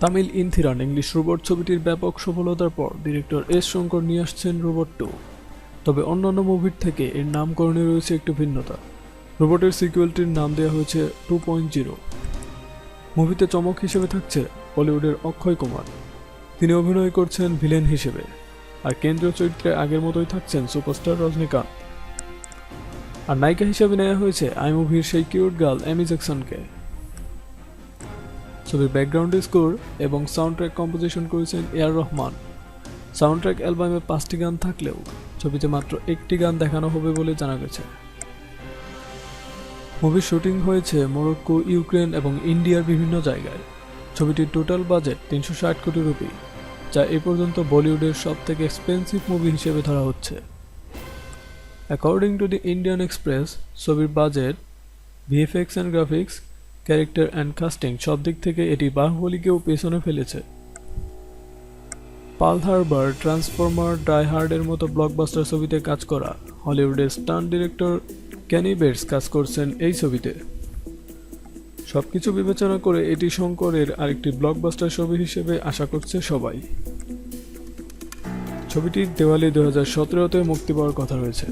Tamil ইন্থিরান English robot ছবিটির ব্যাপক সফলতার পর ডিরেক্টর এস শঙ্কর নিয়ে আসছেন রোবট 2। তবে অন্যান্য মুভির থেকে এর নামকরণে রয়েছে একটু ভিন্নতা। রোবটের সিকুয়েলটির নাম দেওয়া হয়েছে 2.0। মুভিতে চমক হিসেবে থাকছে বলিউডের অক্ষয় কুমার। তিনি অভিনয় করছেন ভিলেন হিসেবে, আর কেন্দ্রীয় চরিত্রে আগের মতোই থাকছেন সুপারস্টার রজনীকান্ত। আর নায়িকা হিসেবে নেওয়া হয়েছে আই মুভির সেই কিউট গার্ল এমি জ্যাকসনকে। ছবির ব্যাকগ্রাউন্ড স্কোর এবং সাউন্ড ট্র্যাক কম্পোজিশন করেছেন এআর রহমান। সাউন্ড ট্র্যাক অ্যালবামে 5টি গান থাকলেও ছবিতে মাত্র একটি গান দেখানো হবে বলে জানা গেছে। মুভির শুটিং হয়েছে মরক্কো, ইউক্রেন এবং ইন্ডিয়ার বিভিন্ন জায়গায়। ছবিটির টোটাল বাজেট 360 কোটি রুপি, যা এ পর্যন্ত বলিউডের সবথেকে এক্সপেন্সিভ মুভি হিসেবে ধরা হচ্ছে। According to the Indian Express, ছবির budget, VFX and graphics, character and casting সব দিক থেকে এটি বাহুবলীকেও পেছনে ফেলেছে। পার্ল হারবার, ট্রান্সফর্মার, ডাই হার্ডের মতো ব্লকবাস্টার ছবিতে কাজ করা হলিউডের স্টান্ট ডিরেক্টর ক্যানি বেটস কাজ করছেন এই ছবিতে। সবকিছু বিবেচনা করে এটি শঙ্করের আরেকটি ব্লকবাস্টার ছবি হিসেবে আশা করছে সবাই। ছবিটির দেওয়ালি 2017-তে মুক্তি পাওয়ার কথা রয়েছে।